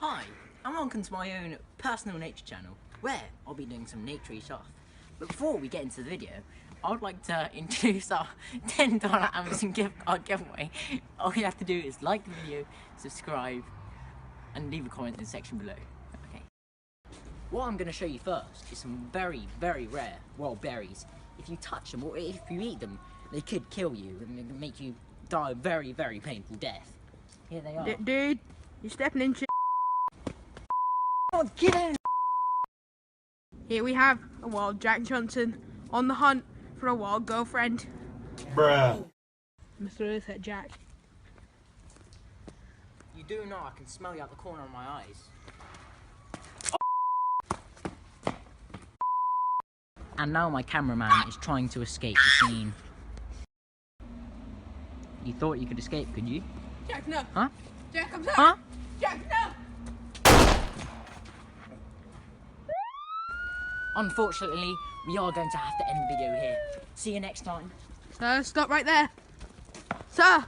Hi, and welcome to my own personal nature channel, where I'll be doing some naturey stuff. But before we get into the video, I would like to introduce our $10 Amazon gift card giveaway. All you have to do is like the video, subscribe, and leave a comment in the section below. Okay. What I'm going to show you first is some very, very rare wild berries. If you touch them or if you eat them, they could kill you and make you die a very, very painful death. Here they are. Dude, you're stepping in shit. Oh, get in! Here we have a wild Jack Johnson on the hunt for a wild girlfriend. Bruh. Mr. Earthhead Jack. You do know I can smell you out the corner of my eyes. And now my cameraman is trying to escape the scene. You thought you could escape, could you? Jack, no. Huh? Jack, I'm sorry. Huh? Jack, no. Unfortunately, we are going to have to end the video here. See you next time. Sir, stop right there. Sir.